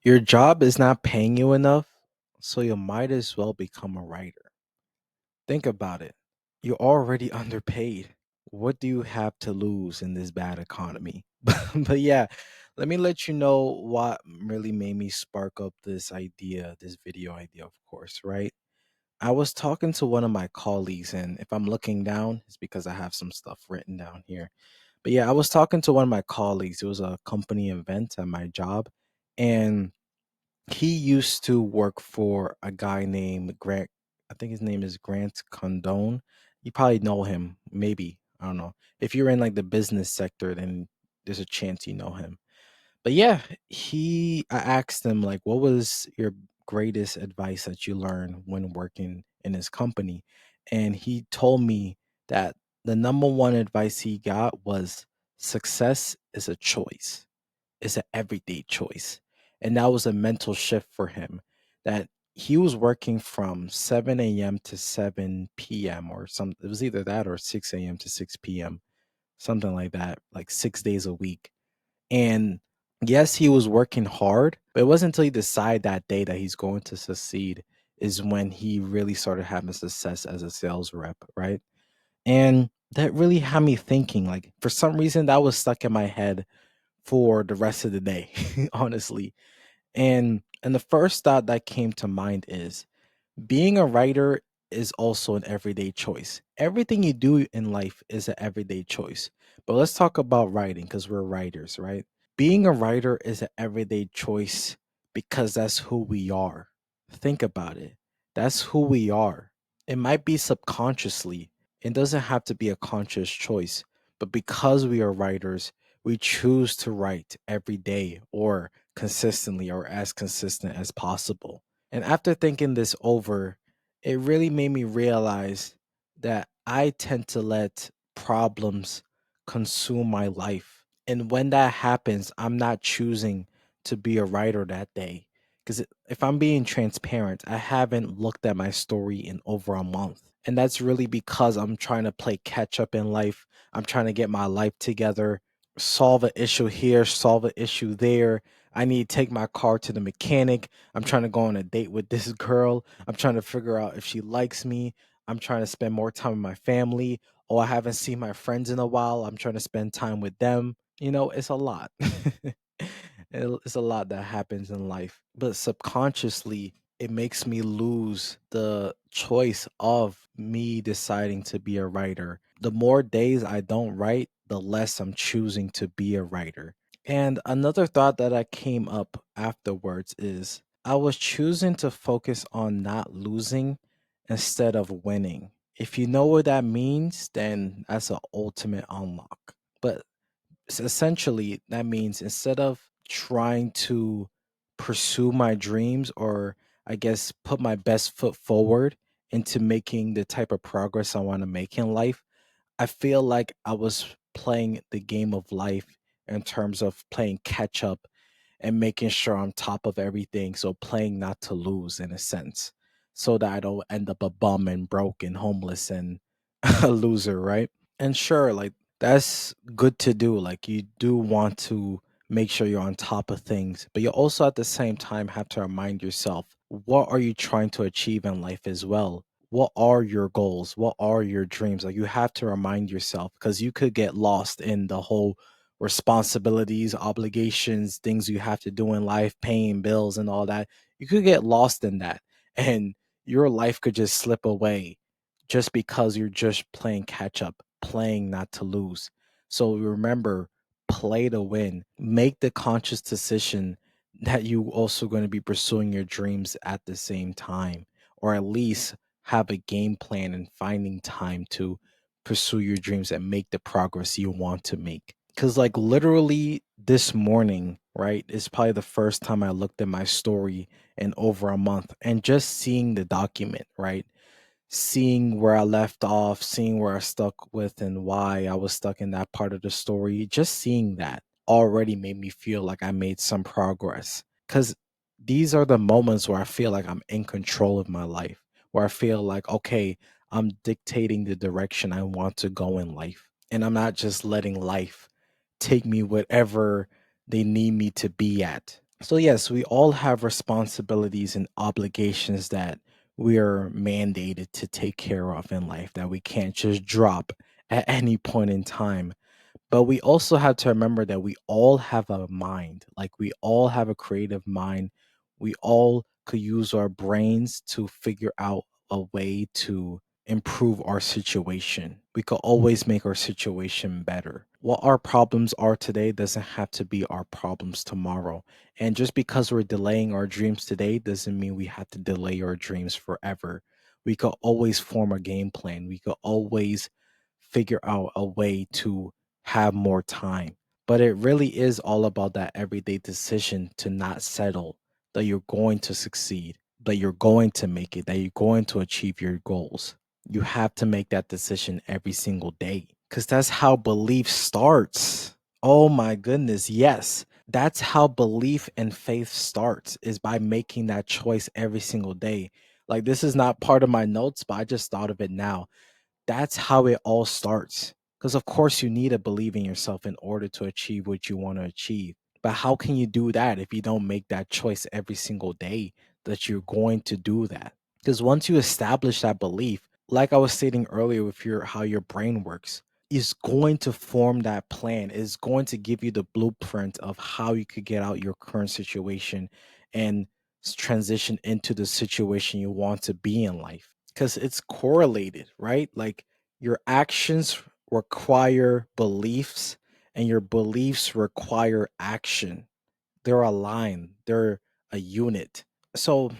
Your job is not paying you enough, so you might as well become a writer. Think about it. You're already underpaid. What do you have to lose in this bad economy? But yeah, let me let you know what really made me spark up this idea, this video idea, of course, right? I was talking to one of my colleagues, and if I'm looking down, it's because I have some stuff written down here. But yeah, I was talking to one of my colleagues. It was a company event at my job, and he used to work for a guy named Grant. I think his name is Grant Condone. You probably know him, maybe. I don't know. If you're in like the business sector, then there's a chance you know him. But yeah, I asked him like, what was your greatest advice that you learned when working in his company? And he told me that the number one advice he got was success is a choice. It's an everyday choice. And that was a mental shift for him that he was working from 7 a.m. to 7 p.m. or some it was either that or 6 a.m. to 6 p.m., something like that, like 6 days a week. And yes, he was working hard, but it wasn't until he decided that day that he's going to succeed is when he really started having success as a sales rep, right? And that really had me thinking, like, for some reason, that was stuck in my head for the rest of the day, honestly. And the first thought that came to mind is being a writer is also an everyday choice. Everything you do in life is an everyday choice. But let's talk about writing because we're writers, right? Being a writer is an everyday choice because that's who we are. Think about it. That's who we are. It might be subconsciously, it doesn't have to be a conscious choice, but because we are writers, we choose to write every day or consistently or as consistent as possible. And after thinking this over, it really made me realize that I tend to let problems consume my life. And when that happens, I'm not choosing to be a writer that day. Because if I'm being transparent, I haven't looked at my story in over a month. And that's really because I'm trying to play catch up in life. I'm trying to get my life together, solve an issue here, solve an issue there. I need to take my car to the mechanic. I'm trying to go on a date with this girl. I'm trying to figure out if she likes me. I'm trying to spend more time with my family. Oh, I haven't seen my friends in a while. I'm trying to spend time with them. It's a lot. It's a lot that happens in life. But subconsciously, it makes me lose the choice of me deciding to be a writer. The more days I don't write, the less I'm choosing to be a writer. And another thought that I came up afterwards is I was choosing to focus on not losing instead of winning. If you know what that means, then that's an ultimate unlock. But essentially, that means instead of trying to pursue my dreams or I guess put my best foot forward into making the type of progress I want to make in life, I feel like I was playing the game of life in terms of playing catch up and making sure I'm top of everything. So playing not to lose in a sense, so that I don't end up a bum and broke and homeless and a loser, right? And sure, like that's good to do. Like you do want to make sure you're on top of things, but you also at the same time have to remind yourself, what are you trying to achieve in life as well? What are your goals? What are your dreams? Like you have to remind yourself because you could get lost in the whole responsibilities, obligations, things you have to do in life, paying bills and all that. You could get lost in that and your life could just slip away just because you're just playing catch up, playing not to lose. So remember, play to win. Make the conscious decision that you also going to be pursuing your dreams at the same time, or at least have a game plan and finding time to pursue your dreams and make the progress you want to make. Because, like, literally this morning, right, is probably the first time I looked at my story in over a month and just seeing the document, right? Seeing where I left off, seeing where I stuck with and why I was stuck in that part of the story, just seeing that already made me feel like I made some progress. Because these are the moments where I feel like I'm in control of my life, where I feel like, okay, I'm dictating the direction I want to go in life. And I'm not just letting life take me whatever they need me to be at. So, yes, we all have responsibilities and obligations that we are mandated to take care of in life that we can't just drop at any point in time. But we also have to remember that we all have a mind. Like we all have a creative mind. We all could use our brains to figure out a way to improve our situation. We could always make our situation better. What our problems are today doesn't have to be our problems tomorrow. And just because we're delaying our dreams today doesn't mean we have to delay our dreams forever. We could always form a game plan. We could always figure out a way to have more time. But it really is all about that everyday decision to not settle, that you're going to succeed, that you're going to make it, that you're going to achieve your goals. You have to make that decision every single day because that's how belief starts. Oh my goodness, yes. That's how belief and faith starts is by making that choice every single day. Like this is not part of my notes, but I just thought of it now. That's how it all starts. Because, of course, you need to believe in yourself in order to achieve what you want to achieve. But how can you do that if you don't make that choice every single day that you're going to do that? Because once you establish that belief, like I was stating earlier with your how your brain works, is going to form that plan, is going to give you the blueprint of how you could get out your current situation and transition into the situation you want to be in life because it's correlated, right? Like your actions require beliefs and your beliefs require action. They're aligned, they're a unit. So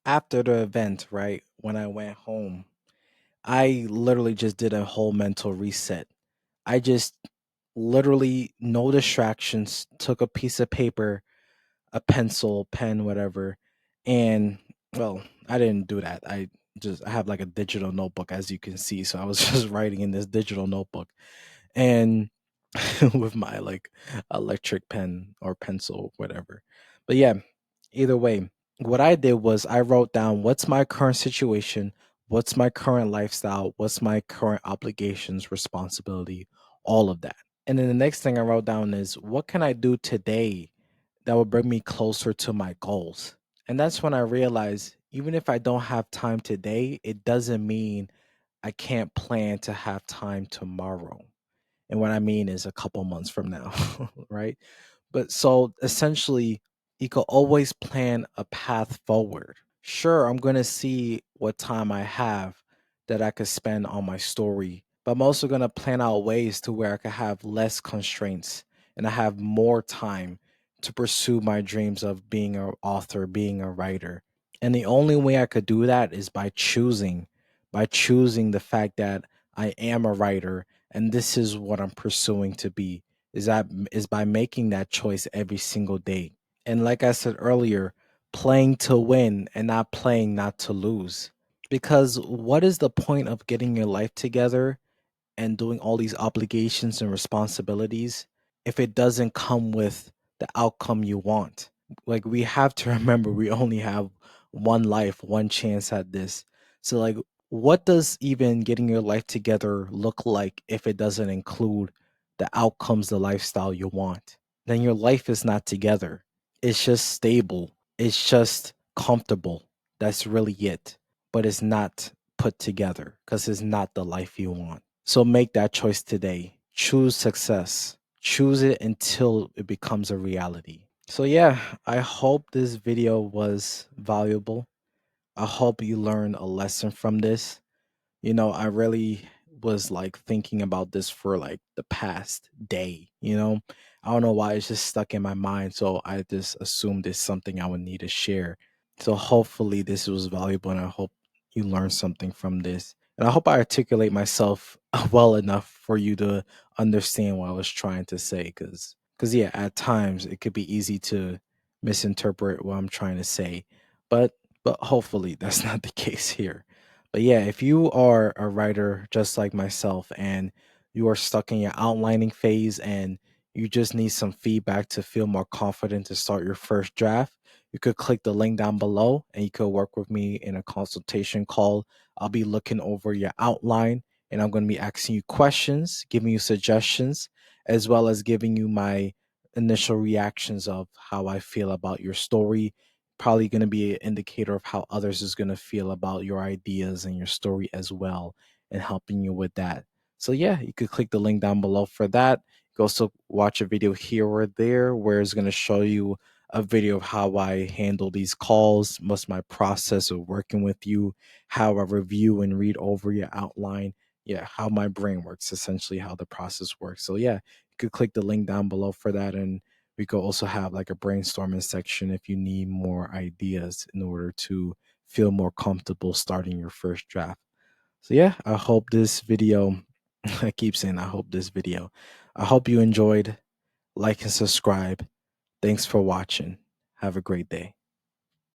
after the event, right, when I went home, I literally just did a whole mental reset. I just literally, no distractions, took a piece of paper, a pencil, pen, whatever. And well, I didn't do that. I have like a digital notebook as you can see. So I was just writing in this digital notebook and with my like electric pen or pencil, whatever. But yeah, either way, what I did was I wrote down what's my current situation, what's my current lifestyle, what's my current obligations, responsibility, all of that. And then the next thing I wrote down is what can I do today that will bring me closer to my goals. And that's when I realized even if I don't have time today, it doesn't mean I can't plan to have time tomorrow. And what I mean is a couple months from now, right? But so essentially, you could always plan a path forward. Sure, I'm going to see what time I have that I could spend on my story, but I'm also going to plan out ways to where I could have less constraints and I have more time to pursue my dreams of being an author, being a writer. And the only way I could do that is by choosing the fact that I am a writer and this is what I'm pursuing to be is by making that choice every single day. And like I said earlier, playing to win and not playing not to lose. Because what is the point of getting your life together and doing all these obligations and responsibilities if it doesn't come with the outcome you want? Like we have to remember we only have one life, one chance at this. So like what does even getting your life together look like if it doesn't include the outcomes, the lifestyle you want? Then your life is not together. It's just stable. It's just comfortable. That's really it. But it's not put together because it's not the life you want. So make that choice today. Choose success. Choose it until it becomes a reality. So, yeah, I hope this video was valuable. I hope you learned a lesson from this. I really was like thinking about this for like the past day. I don't know why it's just stuck in my mind. So I just assumed it's something I would need to share. So hopefully this was valuable and I hope you learned something from this. And I hope I articulate myself well enough for you to understand what I was trying to say. Because yeah, at times it could be easy to misinterpret what I'm trying to say. But but hopefully that's not the case here. But yeah, if you are a writer just like myself and you are stuck in your outlining phase and you just need some feedback to feel more confident to start your first draft, you could click the link down below and you could work with me in a consultation call. I'll be looking over your outline and I'm going to be asking you questions, giving you suggestions, as well as giving you my initial reactions of how I feel about your story. Probably going to be an indicator of how others is going to feel about your ideas and your story as well, and helping you with that. So yeah, you could click the link down below for that. You can also watch a video here or there where it's going to show you a video of how I handle these calls, what's my process of working with you, how I review and read over your outline. Yeah, how my brain works, essentially how the process works. So yeah, you could click the link down below for that. And we could also have like a brainstorming section if you need more ideas in order to feel more comfortable starting your first draft. So yeah, I hope this video, I keep saying I hope this video. I hope you enjoyed. Like and subscribe. Thanks for watching. Have a great day.